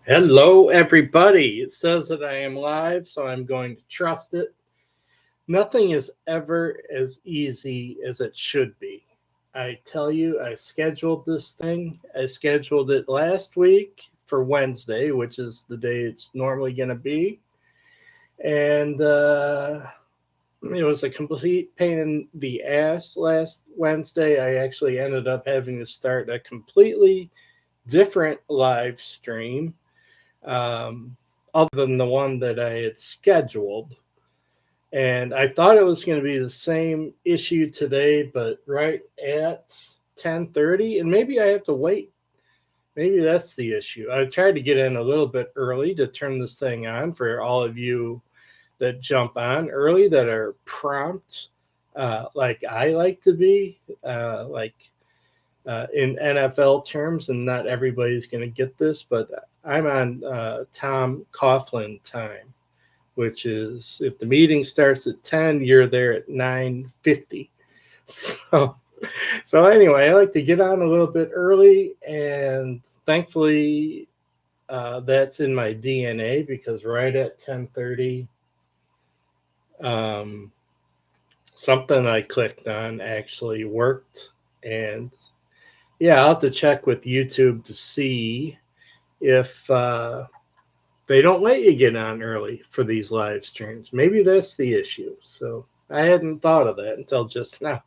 Hello, everybody. It says that I am live, so I'm going to trust it. Nothing is ever as easy as it should be. I tell you, I scheduled this thing. I scheduled it last week for Wednesday, which is the day it's normally going to be. And it was a complete pain in the ass last Wednesday. I actually ended up having to start a completely different live stream. Other than the one that I had scheduled. And I thought it was going to be the same issue today, but right at 10:30, and maybe I have to wait. Maybe that's the issue. I tried to get in a little bit early to turn this thing on for all of you that jump on early that are prompt, like I like to be, in NFL terms, and not everybody's going to get this, but I'm on Tom Coughlin time, which is if the meeting starts at 10, you're there at 9:50. So anyway, I like to get on a little bit early, and thankfully that's in my DNA because right at 10:30, something I clicked on actually worked. And yeah, I'll have to check with YouTube to see if they don't let you get on early for these live streams. Maybe that's the issue. So I hadn't thought of that until just now.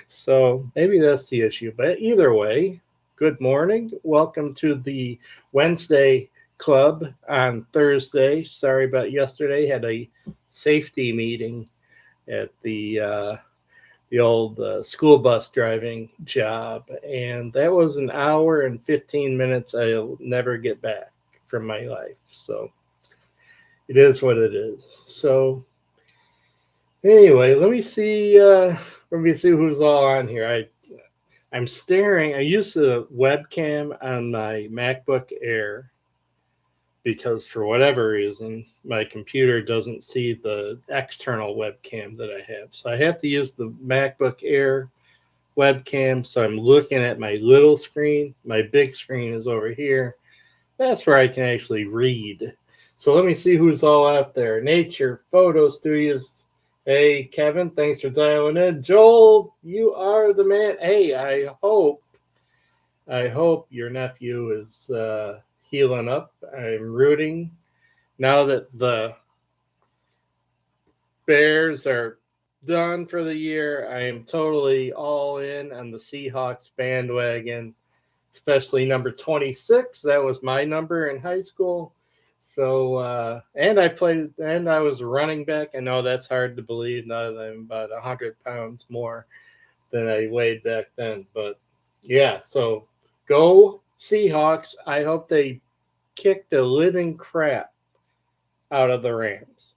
So maybe that's the issue. But either way, good morning. Welcome to the Wednesday Club on Thursday. Sorry about yesterday. Had a safety meeting at the old school bus driving job, and that was an hour and 15 minutes I'll never get back from my life. So it is what it is. So anyway, let me see who's all on here. I'm staring. I use the webcam on my MacBook Air because for whatever reason, my computer doesn't see the external webcam that I have. So I have to use the MacBook Air webcam. So I'm looking at my little screen. My big screen is over here. That's where I can actually read. So let me see who's all out there. Nature Photo Studios. Hey, Kevin, thanks for dialing in. Joel, you are the man. Hey, I hope your nephew is healing up. I'm rooting now that the Bears are done for the year. I am totally all in on the Seahawks bandwagon, especially number 26. That was my number in high school. So and I was a running back. I know that's hard to believe now that I'm about 100 pounds more than I weighed back then. But yeah, so go Seahawks. I hope they kick the living crap out of the Rams.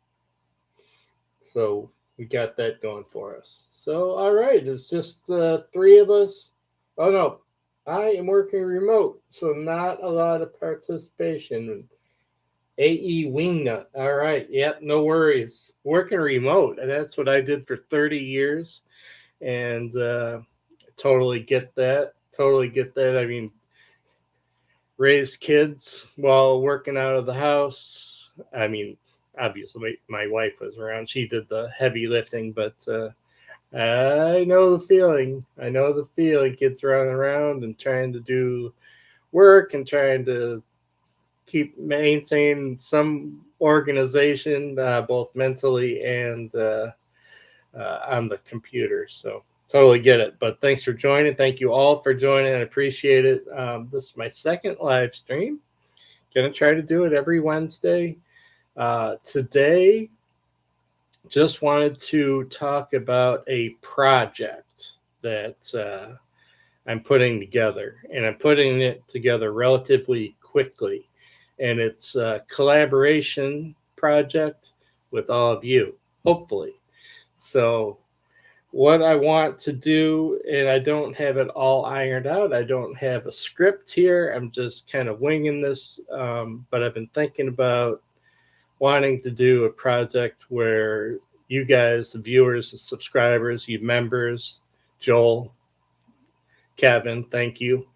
So we got that going for us. So, all right, it's just the three of us. Oh, no, I am working remote, so not a lot of participation. AE Wingnut. All right, yep, no worries. Working remote, and that's what I did for 30 years. And totally get that. I mean, raised kids while working out of the house. I mean, obviously my wife was around. She did the heavy lifting, but I know the feeling. Kids running around and trying to do work and trying to maintain some organization, both mentally and on the computer. So totally get it. But thanks for joining. Thank you all for joining. I appreciate it. This is my second live stream. Gonna try to do it every Wednesday. Today, just wanted to talk about a project that I'm putting together, and I'm putting it together relatively quickly. And it's a collaboration project with all of you, hopefully. So what I want to do, and I don't have it all ironed out. I don't have a script here. I'm just kind of winging this. But I've been thinking about wanting to do a project where you guys, the viewers, the subscribers, you members, Joel, Kevin, thank you.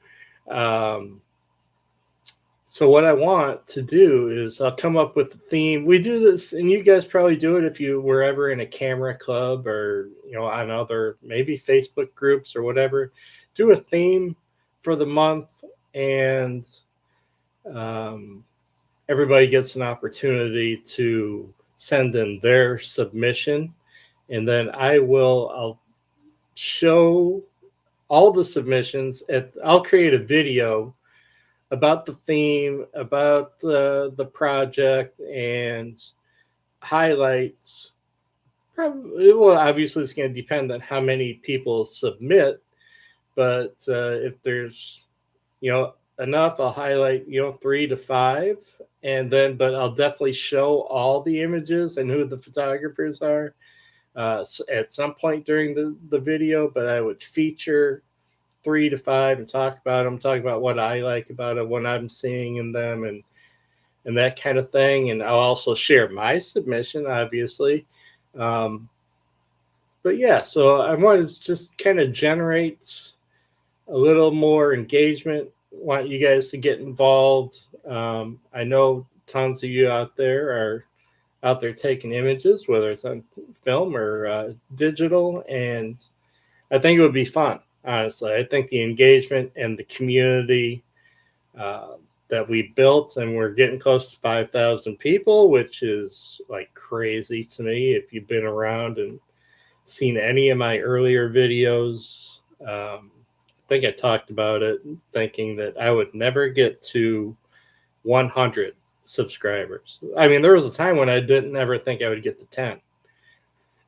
So what I want to do is I'll come up with a theme. We do this, and you guys probably do it if you were ever in a camera club or on other maybe Facebook groups or whatever. Do a theme for the month, and um, everybody gets an opportunity to send in their submission, and then I'll show all the submissions. I'll create a video about the theme, about the project, and highlights. Probably, well, obviously, it's going to depend on how many people submit, but if there's enough, I'll highlight 3 to 5, and then but I'll definitely show all the images and who the photographers are at some point during the video. But I would feature 3 to 5 and talk about what I like about it, what I'm seeing in them, and that kind of thing. And I'll also share my submission, obviously. But yeah, so I want to just kind of generate a little more engagement. Want you guys to get involved. I know tons of you out there taking images, whether it's on film or digital, and I think it would be fun. Honestly, I think the engagement and the community that we built, and we're getting close to 5,000 people, which is like crazy to me. If you've been around and seen any of my earlier videos, I think I talked about it, thinking that I would never get to 100 subscribers. I mean, there was a time when I didn't ever think I would get to 10.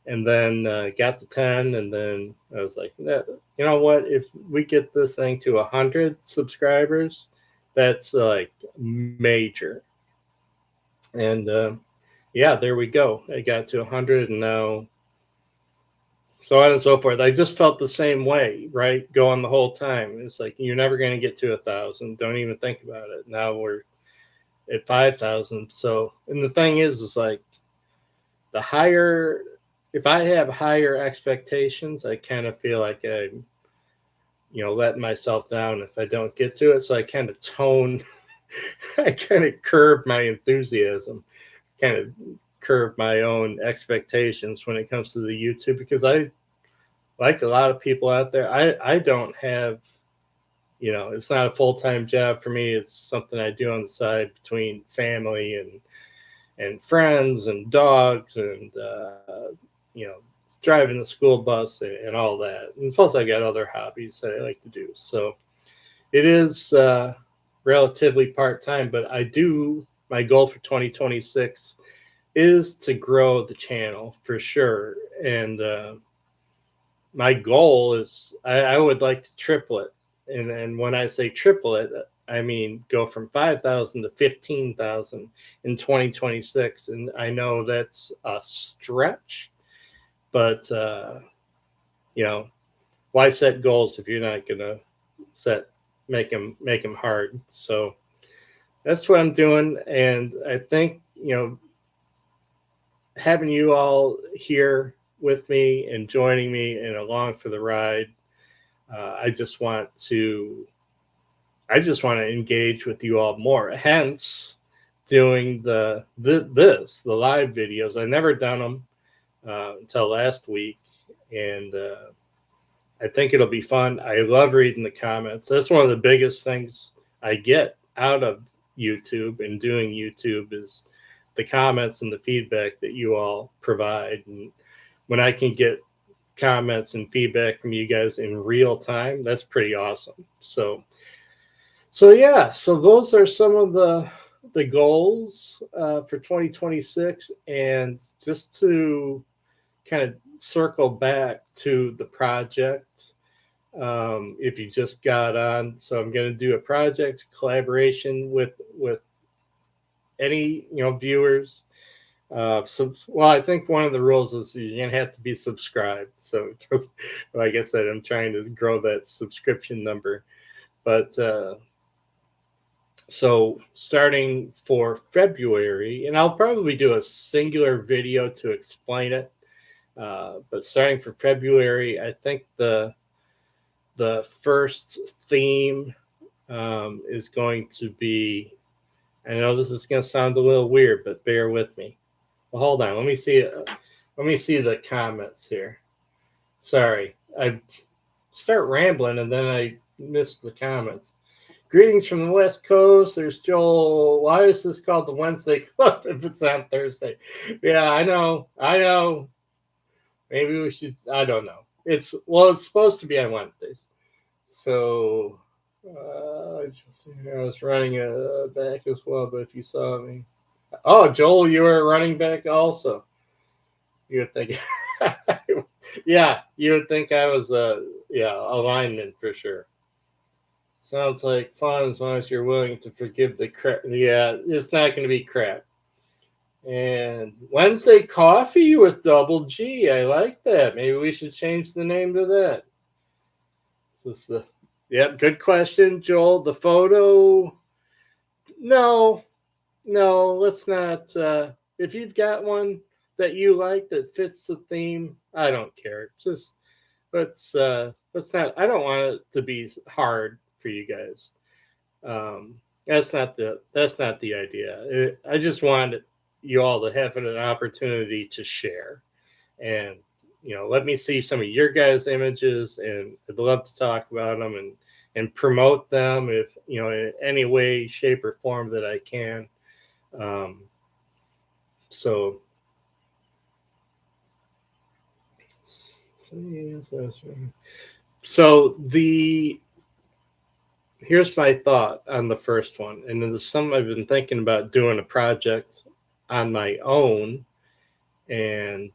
And then got to 10, and then I was like, you know what? If we get this thing to 100 subscribers, that's like major. And yeah, there we go. I got to 100, and now so on and so forth. I just felt the same way, right? Going the whole time. It's like, you're never going to get to 1,000. Don't even think about it. Now we're at 5,000. So, and the thing is like if I have higher expectations, I kind of feel like I'm, letting myself down if I don't get to it. So I kind of I kind of curb my enthusiasm, kind of curb my own expectations when it comes to the YouTube, because I, like a lot of people out there, I don't have, it's not a full-time job for me. It's something I do on the side between family and friends and dogs and driving the school bus and all that. And plus I got other hobbies that I like to do. So it is relatively part-time, but my goal for 2026 is to grow the channel for sure. And my goal is I would like to triple it. And when I say triple it, I mean go from 5,000 to 15,000 in 2026. And I know that's a stretch, but why set goals if you're not gonna make them hard? So that's what I'm doing, and I think having you all here with me and joining me and along for the ride. I just want to engage with you all more. Hence, doing the live videos. I never done them until last week, and I think it'll be fun. I love reading the comments. That's one of the biggest things I get out of YouTube and doing YouTube is the comments and the feedback that you all provide. And when I can get comments and feedback from you guys in real time, that's pretty awesome. So yeah, so those are some of the goals for 2026. And just to kind of circle back to the project, if you just got on, so I'm going to do a project collaboration with any viewers. Well, I think one of the rules is you're going to have to be subscribed. So just, like I said, I'm trying to grow that subscription number. But so starting for February, and I'll probably do a singular video to explain it. But starting for February, I think the first theme is going to be I know this is going to sound a little weird, but bear with me. Well, hold on. Let me see. Let me see the comments here. Sorry, I start rambling and then I miss the comments. Greetings from the West Coast. There's Joel. Why is this called the Wednesday Club if it's on Thursday? Yeah, I know. Maybe we should. I don't know. It's supposed to be on Wednesdays. So I was running back as well. But if you saw me, oh, Joel, you were running back also. You would think, yeah, you would think I was a lineman for sure. Sounds like fun as long as you're willing to forgive the crap. Yeah, it's not going to be crap. And Wednesday Coffee with double G. I like that. Maybe we should change the name to that. Good question, Joel. The photo, no, let's not. If you've got one that you like that fits the theme, I don't care. Just let's not. I don't want it to be hard for you guys. That's not the idea. I just wanted you all to have an opportunity to share, and let me see some of your guys' images, and I'd love to talk about them and promote them if in any way, shape, or form that I can. Here's my thought on the first one, and this is something I've been thinking about doing a project on my own, and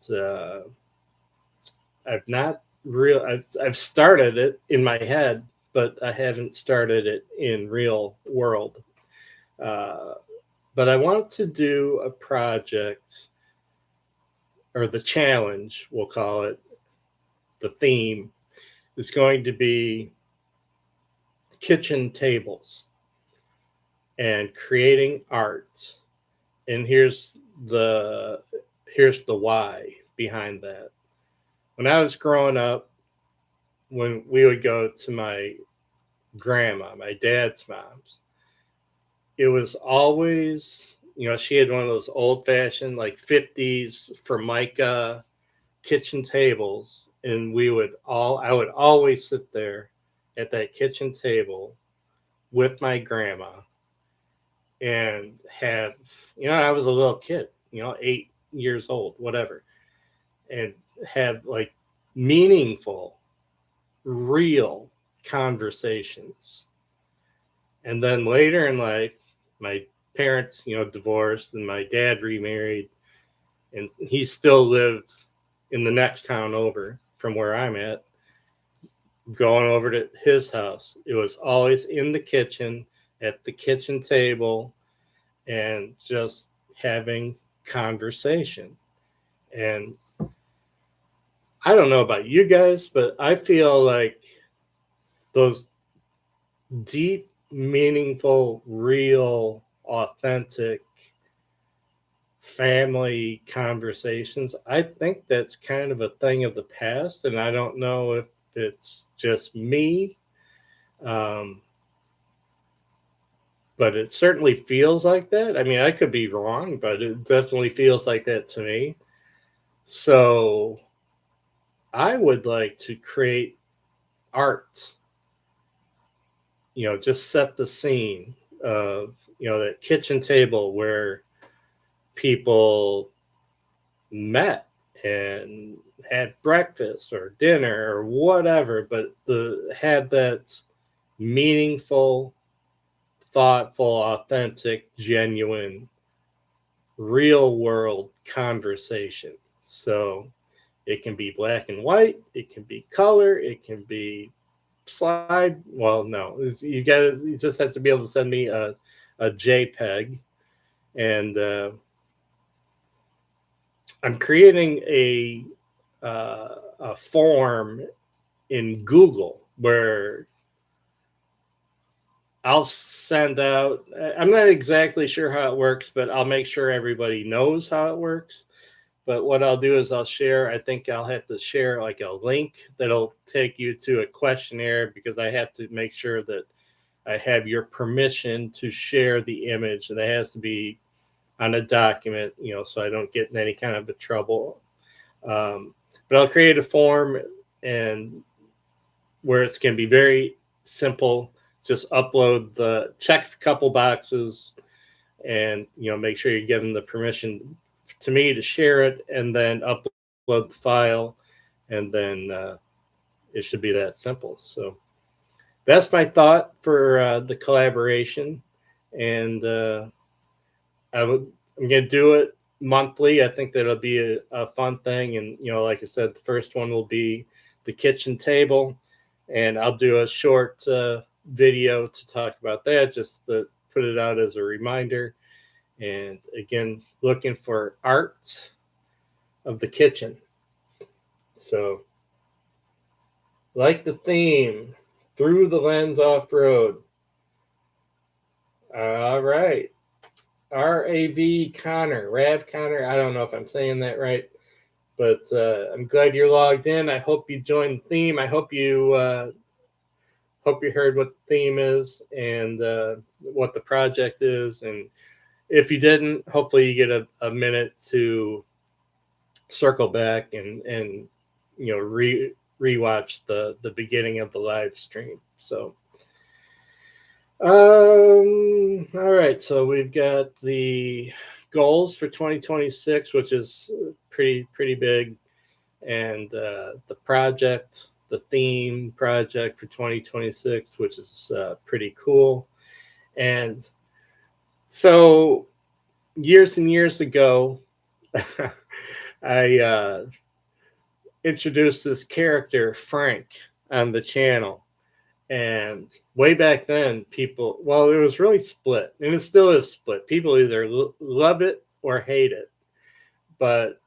I've started it in my head, but I haven't started it in real world. But I want to do a project, or the challenge, we'll call it. The theme is going to be kitchen tables and creating art. And here's the why behind that. When I was growing up, when we would go to my grandma, my dad's mom's, it was always, she had one of those old-fashioned, like 50s Formica kitchen tables, and I would always sit there at that kitchen table with my grandma and have, I was a little kid, 8 years old, whatever, and have like meaningful, real conversations. And then later in life, my parents, divorced, and my dad remarried, and he still lives in the next town over from where I'm at. Going over to his house, it was always in the kitchen, at the kitchen table, and just having conversation. And I don't know about you guys, but I feel like those deep, meaningful, real, authentic family conversations, I think that's kind of a thing of the past, and I don't know if it's just me, but it certainly feels like that. I mean, I could be wrong, but it definitely feels like that to me. So I would like to create art, just set the scene of, that kitchen table where people met and had breakfast or dinner or whatever, but had that meaningful, thoughtful, authentic, genuine, real world conversation. So it can be black and white, it can be color, it can be slide. Well, no, you just have to be able to send me a JPEG, and I'm creating a form in Google where I'll send out. I'm not exactly sure how it works, but I'll make sure everybody knows how it works. But what I'll do is I'll share. I think I'll have to share like a link that'll take you to a questionnaire, because I have to make sure that I have your permission to share the image. That has to be on a document, so I don't get in any kind of a trouble. But I'll create a form and where it's going to be very simple. Just upload check a couple boxes and, make sure you're giving the permission to me to share it, and then upload the file, and then it should be that simple. So that's my thought for the collaboration. And I'm going to do it monthly. I think that'll be a fun thing. And, like I said, the first one will be the kitchen table. And I'll do a short video to talk about that, just to put it out as a reminder. And again, looking for art of the kitchen. So, like the theme, through the lens off-road. All right. Rav Connor. I don't know if I'm saying that right, but I'm glad you're logged in. I hope you joined the theme. I hope you heard what the theme is and what the project is. And if you didn't, hopefully you get a minute to circle back and rewatch the beginning of the live stream. So all right, so we've got the goals for 2026, which is pretty big, and the theme project for 2026, which is pretty cool. And so years and years ago, I introduced this character, Frank, on the channel. And way back then, it was really split, and it still is split. People either love it or hate it. But,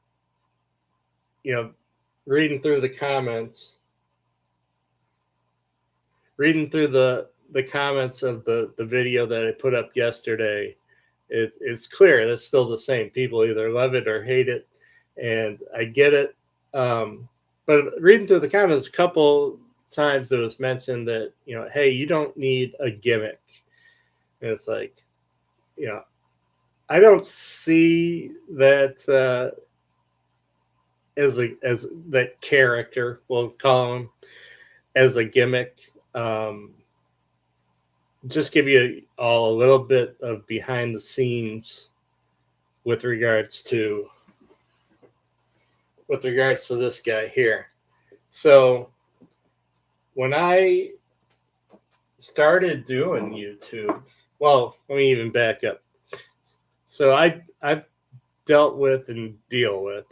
reading through the comments of the video that I put up yesterday, it's clear that's still the same. People either love it or hate it, and I get it. But reading through the comments, a couple times it was mentioned that, hey, you don't need a gimmick. And it's like, I don't see that as that character, we'll call him, as a gimmick. Just give you all a little bit of behind the scenes with regards to this guy here. So when I started doing YouTube, well, let me even back up. So I've dealt with and deal with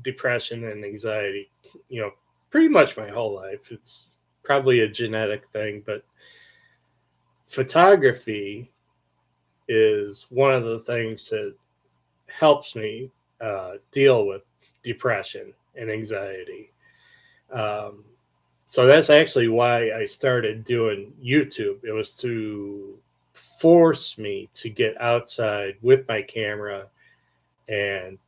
depression and anxiety, pretty much my whole life. It's probably a genetic thing, but photography is one of the things that helps me deal with depression and anxiety. So that's actually why I started doing YouTube. It was to force me to get outside with my camera and,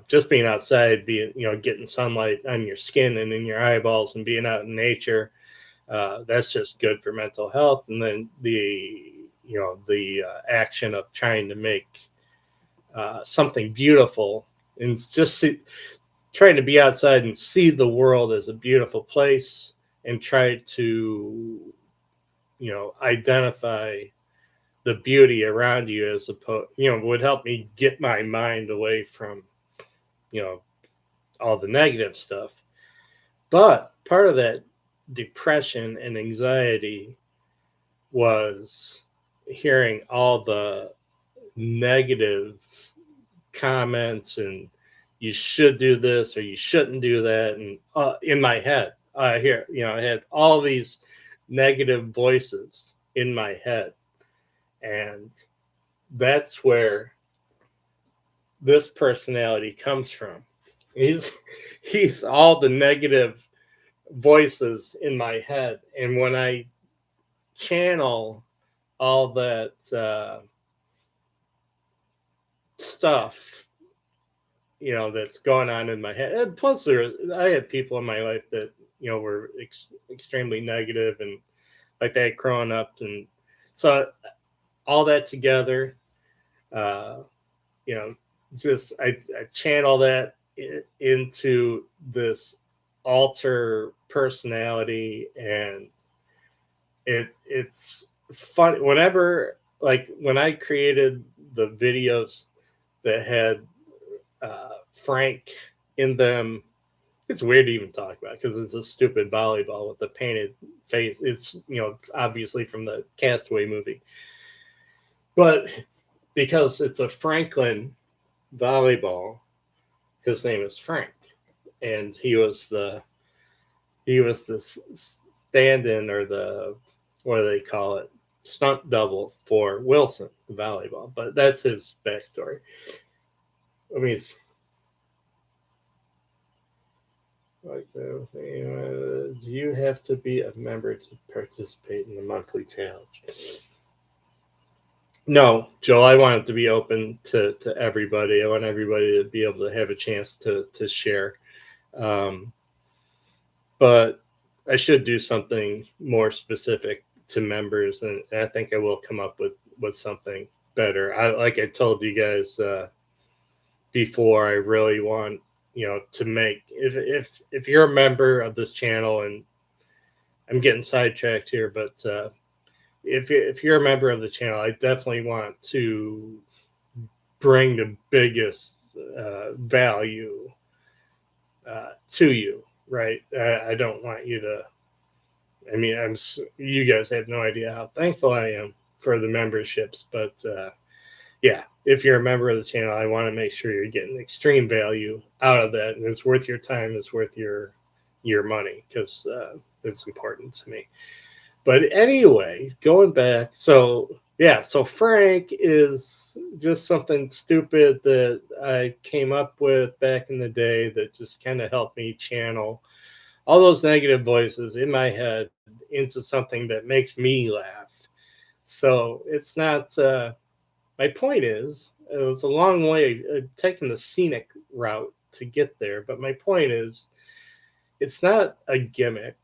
just being outside, getting sunlight on your skin and in your eyeballs and being out in nature. That's just good for mental health. And then the action of trying to make something beautiful and just trying to be outside and see the world as a beautiful place and try to, identify the beauty around you as opposed, would help me get my mind away from, all the negative stuff. But part of that depression and anxiety was hearing all the negative comments and you should do this or you shouldn't do that. And in my head, I had all these negative voices in my head. And that's where this personality comes from. He's all the negative voices in my head. And when I channel all that stuff, that's going on in my head. And plus, I had people in my life that, were extremely negative and like that growing up. And so all that together, you know, just I channel that into this alter personality, and it's fun whenever, like when I created the videos that had Frank in them. It's weird to even talk about because it's a stupid volleyball with the painted face. It's, you know, obviously from the Castaway movie, but because it's a Franklin volleyball, his name is Frank, and he was the stand-in, or the, what do they call it, stunt double for Wilson, the volleyball. But that's his backstory. I mean, it's like, do you have to be a member to participate in the monthly challenge? No, Joel, I want it to be open to everybody. I want everybody to be able to have a chance to share. But I should do something more specific to members, and I think I will come up with something better. Like I told you guys before, I really want, you know, to make, if you're a member of this channel, and I'm getting sidetracked here, but if you're a member of the channel, I definitely want to bring the biggest value to you, right? I don't want you to, I mean, you guys have no idea how thankful I am for the memberships, but yeah, if you're a member of the channel, I want to make sure you're getting extreme value out of that, and it's worth your time, it's worth your money, because it's important to me. But anyway, going back, so yeah, so Frank is just something stupid that I came up with back in the day that just kind of helped me channel all those negative voices in my head into something that makes me laugh. So it's not, my point is, it was a long way taking the scenic route to get there. But my point is, it's not a gimmick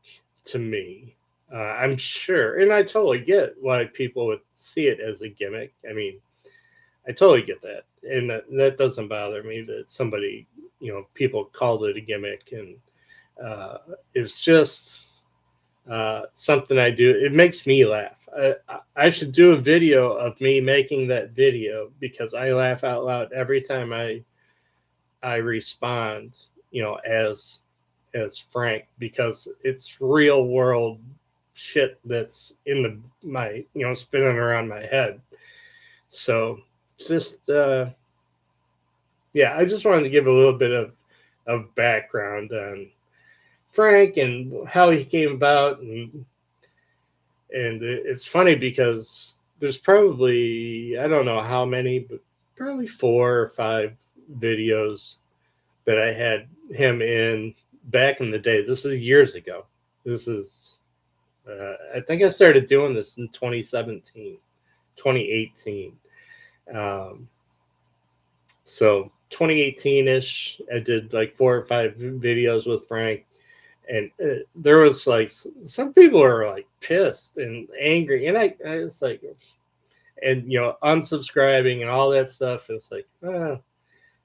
to me. I'm sure, and I totally get why people would see it as a gimmick. I mean, I totally get that, and that doesn't bother me that somebody, you know, people called it a gimmick, and it's just something I do. It makes me laugh. I should do a video of me making that video, because I laugh out loud every time I respond, you know, as Frank, because it's real world shit that's in my, you know, spinning around my head. So just yeah, I just wanted to give a little bit of background on Frank and how he came about, and it's funny because there's probably, I don't know how many, but probably 4 or 5 videos that I had him in back in the day. This is years ago. This is I think I started doing this in 2017, 2018. So 2018-ish, I did like 4 or 5 videos with Frank. And there was like, some people are like pissed and angry. And I was like, and, you know, unsubscribing and all that stuff. It's like,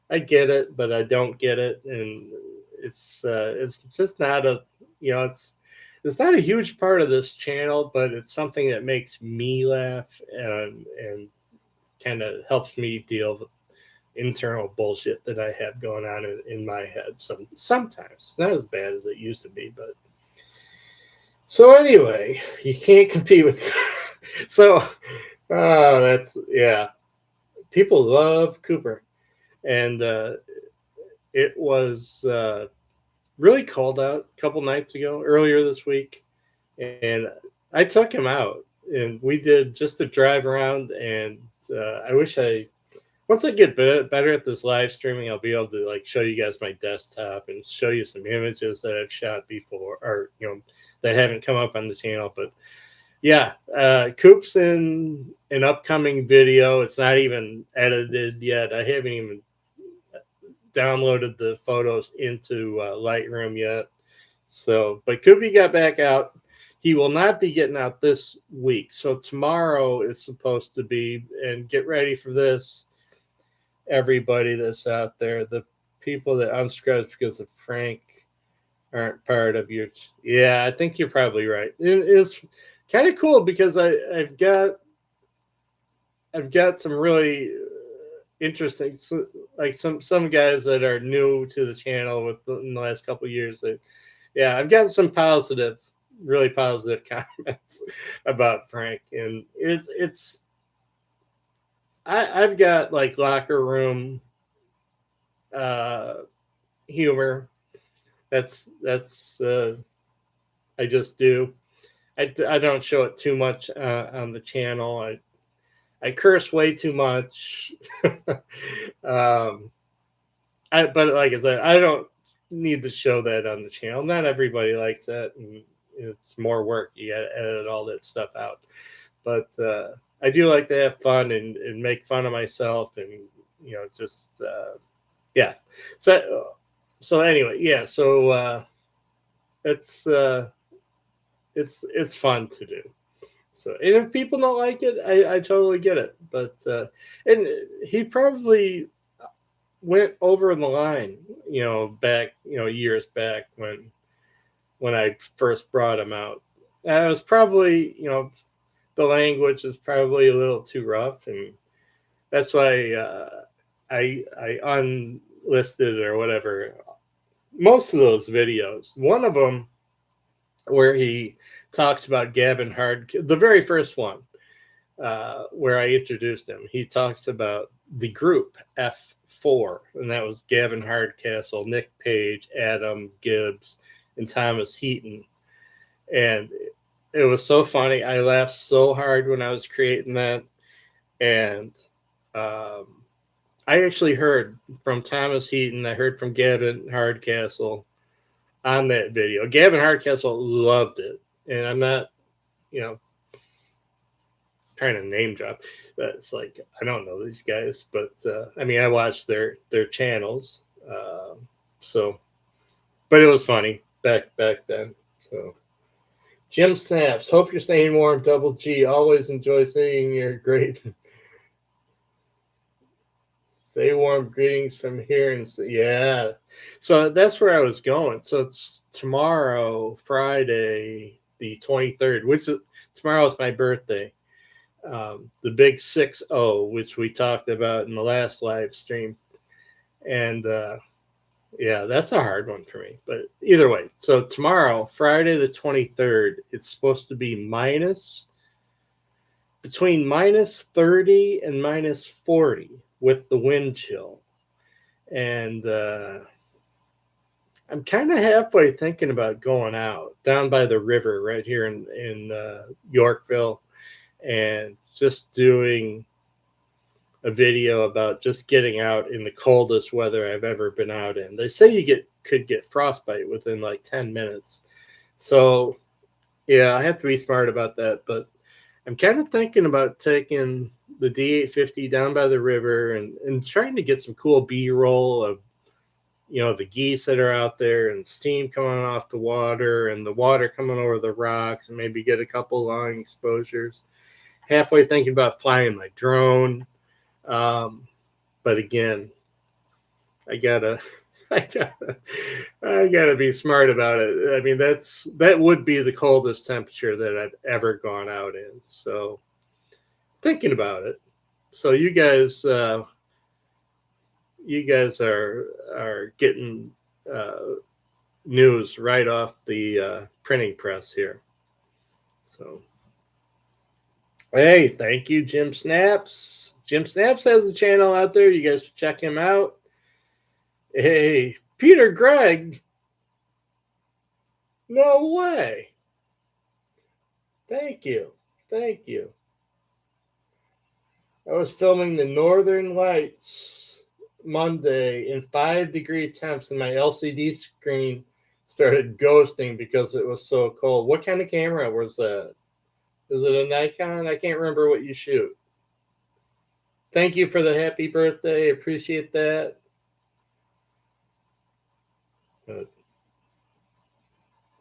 I get it, but I don't get it. And it's just not a, you know, it's not a huge part of this channel, but it's something that makes me laugh, and kind of helps me deal with internal bullshit that I have going on in my head. Sometimes it's not as bad as it used to be, but so anyway, you can't compete with so that's, yeah, people love Cooper. And it was really cold out a couple nights ago, earlier this week, and I took him out, and we did just a drive around. And I wish once I get better at this live streaming, I'll be able to like show you guys my desktop and show you some images that I've shot before, or, you know, that haven't come up on the channel. But yeah, Coop's in an upcoming video. It's not even edited yet. I haven't even downloaded the photos into Lightroom yet. So, but Koopy got back out he will not be getting out this week. So tomorrow is supposed to be, and get ready for this, everybody that's out there, the people that unsubscribe because of Frank aren't part of your. Yeah, I think you're probably right. It's kind of cool because I've got some really interesting, like some guys that are new to the channel in the last couple of years. That, yeah, I've got some really positive comments about Frank, and I've got like locker room humor. That's I just do. I don't show it too much on the channel. I curse way too much. But like I said, I don't need to show that on the channel. Not everybody likes that, and it's more work. You got to edit all that stuff out. But I do like to have fun and make fun of myself, and just yeah. So anyway, yeah. So it's fun to do. So, and if people don't like it, I totally get it. But and he probably went over the line, back, years back when I first brought him out. I was probably, the language is probably a little too rough, and that's why I unlisted or whatever most of those videos. One of them where he talks about Gavin Hard, the very first one, where I introduced him, he talks about the group F4, and that was Gavin Hardcastle, Nick Page, Adam Gibbs, and Thomas Heaton. And it was so funny. I laughed so hard when I was creating that. And I actually heard from Thomas Heaton. I heard from Gavin Hardcastle on that video. Gavin Hardcastle loved it. And I'm not, trying to name drop. It's like, I don't know these guys, but I mean, I watched their channels. But it was funny back then. So Jim Snaps, hope you're staying warm, Double G. Always enjoy seeing your great. Stay warm, greetings from here. And yeah. So that's where I was going. So it's tomorrow, Friday, the 23rd, which tomorrow is my birthday. The big 6-0, which we talked about in the last live stream. And yeah, that's a hard one for me. But either way, so tomorrow, Friday the 23rd, it's supposed to be between minus 30 and minus 40 with the wind chill. And I'm kind of halfway thinking about going out down by the river right here in Yorkville, and just doing a video about just getting out in the coldest weather I've ever been out in. They say you could get frostbite within like 10 minutes. So yeah, I have to be smart about that, but I'm kind of thinking about taking the D850 down by the river and trying to get some cool B-roll of, the geese that are out there and steam coming off the water and the water coming over the rocks, and maybe get a couple long exposures. Halfway thinking about flying my drone. But again, I gotta be smart about it. I mean, that would be the coldest temperature that I've ever gone out in. So thinking about it. So you guys are getting news right off the printing press here. So, hey, thank you, Jim Snaps. Jim Snaps has a channel out there. You guys check him out. Hey, Peter Gregg. No way. Thank you. Thank you. I was filming the Northern Lights Monday in 5-degree temps, and my LCD screen started ghosting because it was so cold. What kind of camera was that? Is it a Nikon? I can't remember what you shoot. Thank you for the happy birthday. Appreciate that.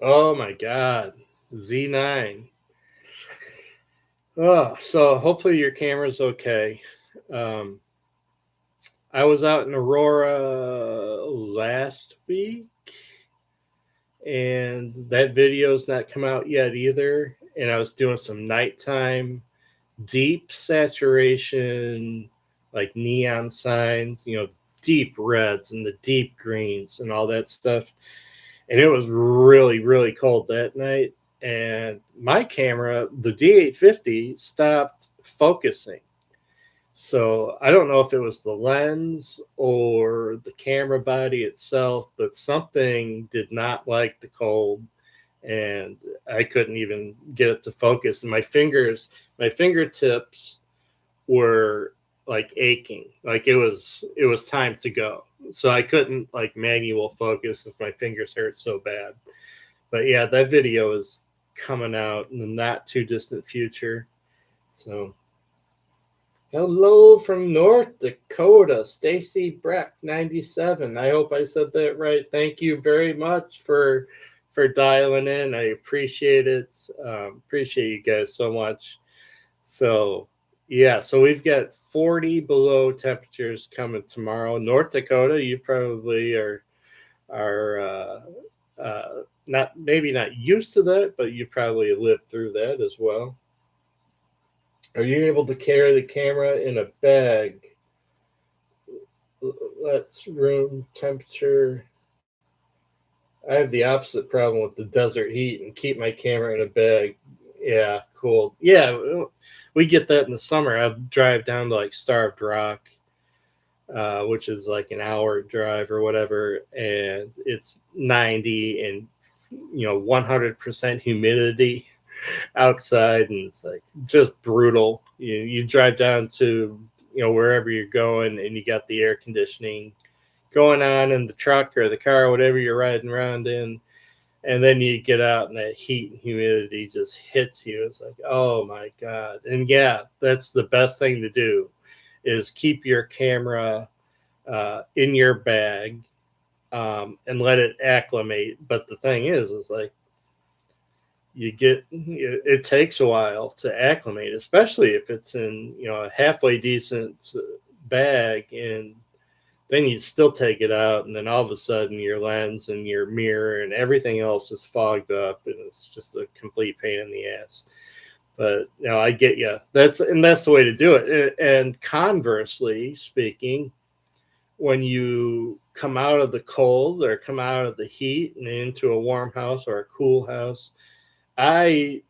Oh my God. Z9. Oh, so hopefully your camera's okay. I was out in Aurora last week, and that video's not come out yet either. And I was doing some nighttime deep saturation, like neon signs, deep reds and the deep greens and all that stuff. And it was really, really cold that night. And my camera, the D850, stopped focusing. So I don't know if it was the lens or the camera body itself, but something did not like the cold, and I couldn't even get it to focus. And my fingertips were like aching, like it was time to go. So I couldn't like manual focus because my fingers hurt so bad. But yeah, that video is coming out in the not too distant future. So hello from North Dakota, Stacy Breck 97. I hope I said that right. Thank you very much for dialing in. I appreciate it. Appreciate you guys so much. So yeah, so we've got 40 below temperatures coming tomorrow. North Dakota, you probably are not, maybe not used to that, but you probably lived through that as well. Are you able to carry the camera in a bag? That's room temperature. I have the opposite problem with the desert heat and keep my camera in a bag. Yeah, cool. Yeah, we get that in the summer. I drive down to like Starved Rock, which is like an hour drive or whatever, and it's 90 and 100% humidity outside, and it's like just brutal. You drive down to wherever you're going, and you got the air conditioning going on in the truck or the car or whatever you're riding around in, and then you get out and that heat and humidity just hits you. It's like, oh my god. And yeah, that's the best thing to do, is keep your camera in your bag, and let it acclimate. But the thing is like, it takes a while to acclimate, especially if it's in a halfway decent bag, and then you still take it out, and then all of a sudden your lens and your mirror and everything else is fogged up, and it's just a complete pain in the ass. But I get you. That's the way to do it. And conversely speaking, when you come out of the cold or come out of the heat and into a warm house or a cool house, I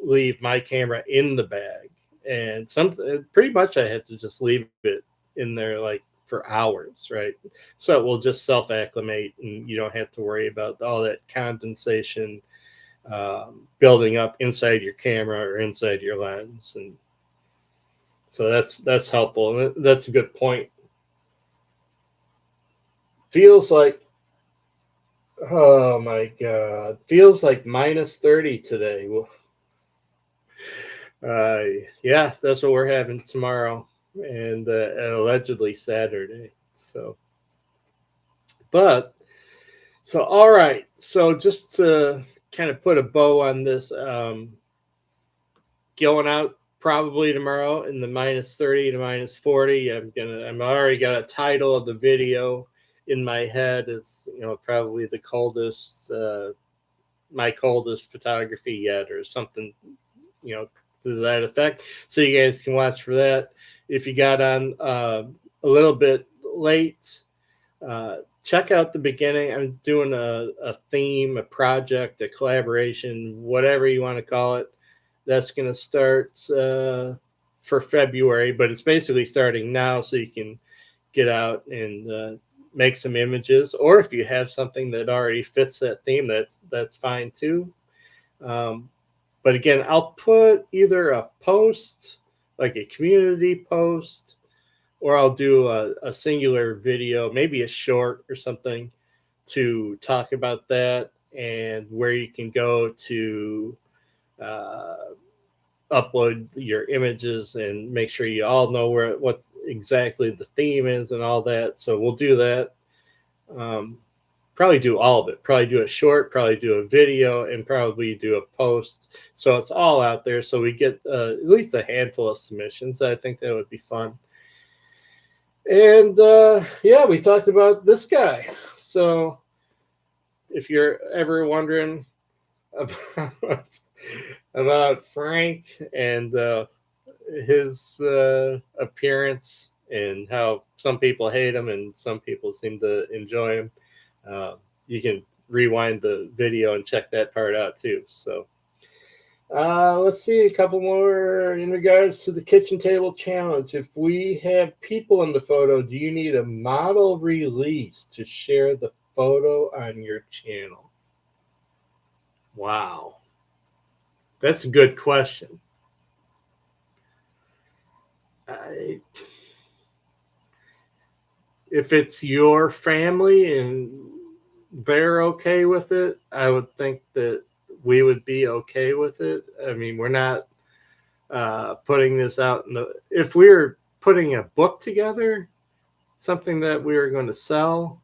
leave my camera in the bag, and pretty much I had to just leave it in there like for hours, right? So it will just self acclimate, and you don't have to worry about all that condensation building up inside your camera or inside your lens. And so that's helpful, and that's a good point. Feels like, oh my god, feels like minus 30 today. Yeah, that's what we're having tomorrow, and allegedly Saturday. So all right. So just to kind of put a bow on this, going out probably tomorrow in the minus 30 to minus 40. I'm already got a title of the video in my head. It's probably the coldest, my coldest photography yet, or something to that effect. So you guys can watch for that. If you got on a little bit late, check out the beginning. I'm doing a theme, a project, a collaboration, whatever you want to call it. That's going to start for February, but it's basically starting now, so you can get out and make some images. Or if you have something that already fits that theme, that's fine too. But again, I'll put either a post, like a community post, or I'll do a singular video, maybe a short or something, to talk about that, and where you can go to upload your images, and make sure you all know what exactly the theme is and all that. So we'll do that. probably do all of it. Probably do a short, probably do a video, and probably do a post. So it's all out there. So we get at least a handful of submissions. I think that would be fun. And yeah, we talked about this guy. So if you're ever wondering about Frank and his appearance and how some people hate him and some people seem to enjoy him, you can rewind the video and check that part out too. So let's see a couple more in regards to the kitchen table challenge. If we have people in the photo, do you need a model release to share the photo on your channel? Wow. That's a good question. If it's your family and they're okay with it, I would think that we would be okay with it. I mean, we're not putting this out if we were putting a book together, something that we were going to sell,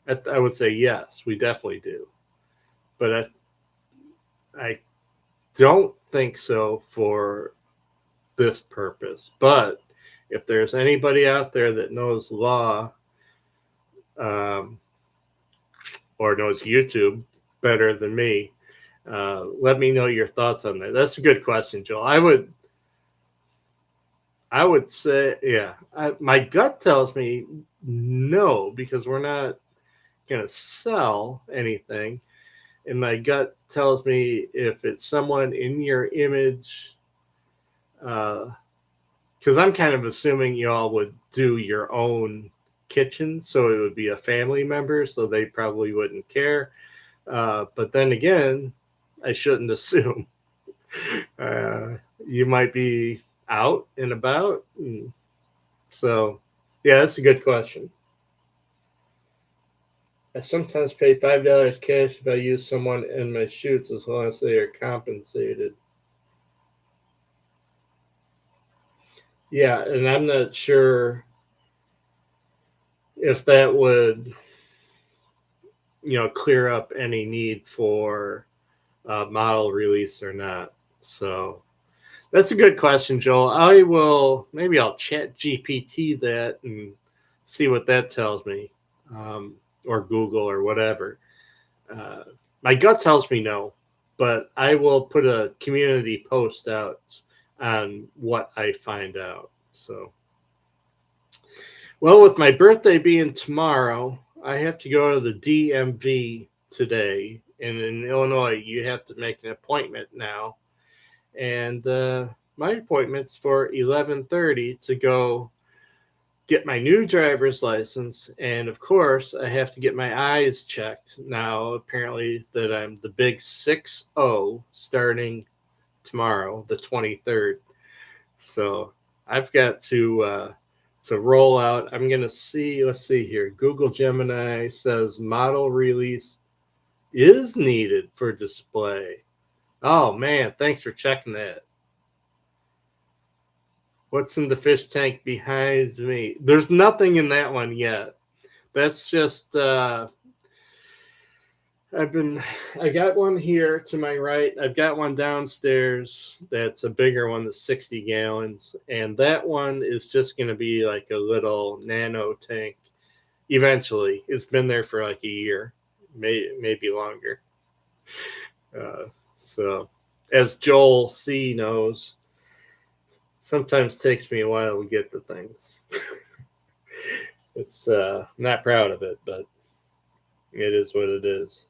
I would say yes, we definitely do. But I don't think so for this purpose. But if there's anybody out there that knows law or knows YouTube better than me, let me know your thoughts on that. That's a good question, Joel. I would say, yeah. My gut tells me no, because we're not going to sell anything. And my gut tells me if it's someone in your image, because I'm kind of assuming y'all would do your own kitchen, so it would be a family member, so they probably wouldn't care. But then again, I shouldn't assume. You might be out and about. So, yeah, that's a good question. I sometimes pay $5 cash if I use someone in my shoots, as long as they are compensated. Yeah, and I'm not sure if that would, clear up any need for model release or not. So that's a good question, Joel. I'll chat GPT that and see what that tells me, or Google or whatever. My gut tells me no, but I will put a community post out on what I find out. So, well, with my birthday being tomorrow, I have to go to the DMV today. And in Illinois, you have to make an appointment now. And my appointment's for 11:30 to go get my new driver's license. And of course, I have to get my eyes checked now. Apparently, that I'm the big 6-0 starting tomorrow, the 23rd. So I've got to roll out. I'm going to see, let's see here. Google Gemini says model release is needed for display. Oh, man, thanks for checking that. What's in the fish tank behind me? There's nothing in that one yet. That's just, I got one here to my right. I've got one downstairs that's a bigger one, that's 60 gallons. And that one is just going to be like a little nano tank eventually. It's been there for like a year, maybe longer. So as Joel C knows, sometimes takes me a while to get the things. It's not proud of it, but it is what it is.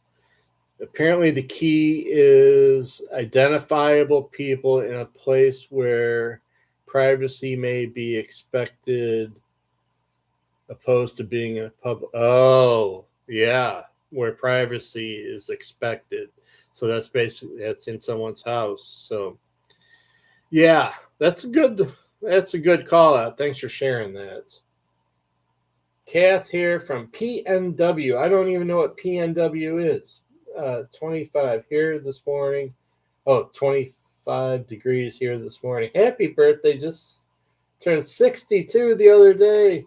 Apparently the key is identifiable people in a place where privacy may be expected, opposed to being in a public. Oh, yeah, where privacy is expected. So that's in someone's house. So yeah, that's a good call out. Thanks for sharing that. Kath here from PNW. I don't even know what PNW is. 25 here this morning. Oh, 25 degrees here this morning. Happy birthday. Just turned 62 the other day.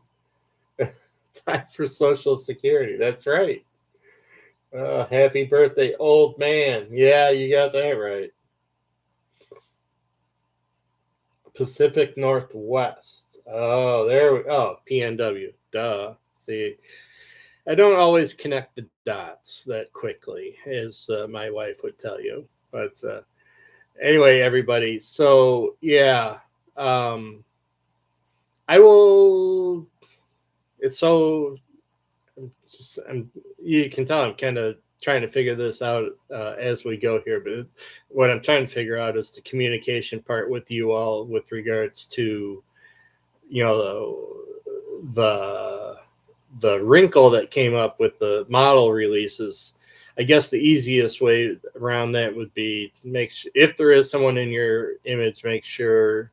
Time for Social Security. That's right. Happy birthday, old man. Yeah, you got that right. Pacific Northwest. Oh, there we PNW. Duh. See, I don't always connect the dots that quickly, as my wife would tell you. But anyway, everybody. So yeah, um, I will. It's so. You can tell I'm kind of trying to figure this out as we go here. But what I'm trying to figure out is the communication part with you all with regards to, you know, the wrinkle that came up with the model releases. I guess the easiest way around that would be to make sure, if there is someone in your image, make sure,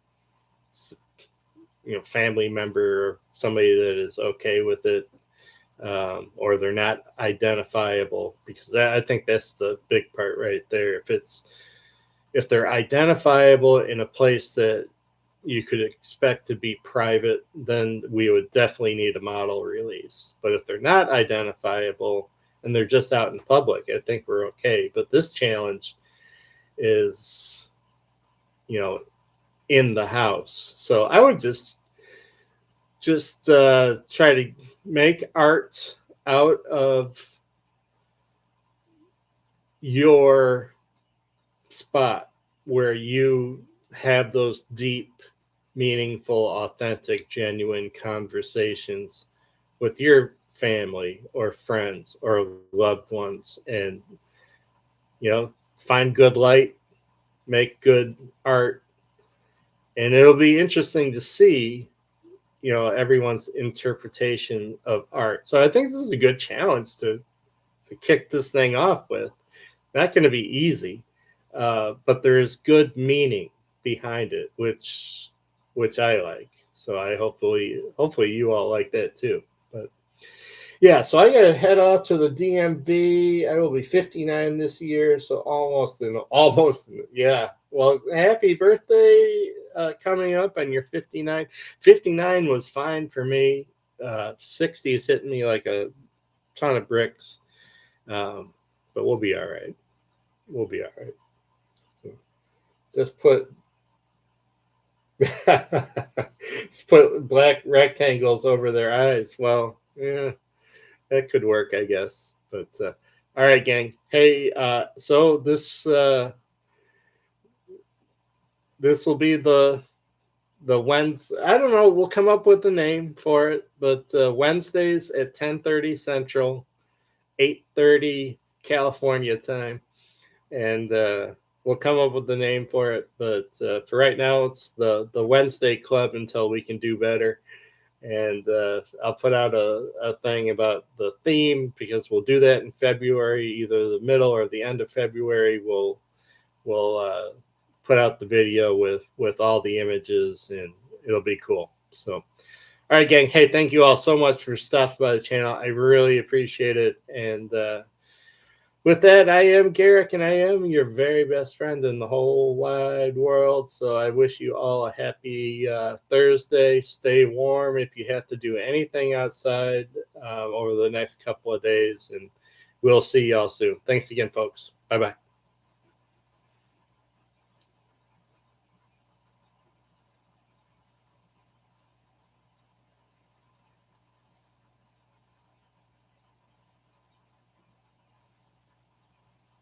family member or somebody that is okay with it, or they're not identifiable, because I think that's the big part right there. If they're identifiable in a place that you could expect to be private, then we would definitely need a model release. But if they're not identifiable and they're just out in public, I think we're okay. But this challenge is, in the house. So I would just try to make art out of your spot where you have those deep, meaningful, authentic, genuine conversations with your family or friends or loved ones, and find good light, make good art, and it'll be interesting to see everyone's interpretation of art. So I think this is a good challenge to kick this thing off with. Not going to be easy, but there is good meaning behind it, which I like. So I hopefully you all like that too. But yeah, so I got to head off to the DMV. I will be 59 this year, so almost. Yeah. Well, happy birthday coming up on your 59. 59 was fine for me. 60 is hitting me like a ton of bricks. But we'll be all right. We'll be all right. So just put black rectangles over their eyes. Well, yeah, that could work, I guess. But all right, gang. Hey, so this will be the Wednesday. I don't know. We'll come up with a name for it. But Wednesdays at 10:30 Central, 8:30 California time, and we'll come up with the name for it. But for right now, it's the Wednesday Club until we can do better. And I'll put out a thing about the theme, because we'll do that in February, either the middle or the end of February. We'll put out the video with all the images, and it'll be cool. So, all right, gang. Hey, thank you all so much for stopping by the channel. I really appreciate it. And with that, I am Garrick, and I am your very best friend in the whole wide world. So I wish you all a happy Thursday. Stay warm if you have to do anything outside over the next couple of days, and we'll see y'all soon. Thanks again, folks. Bye-bye.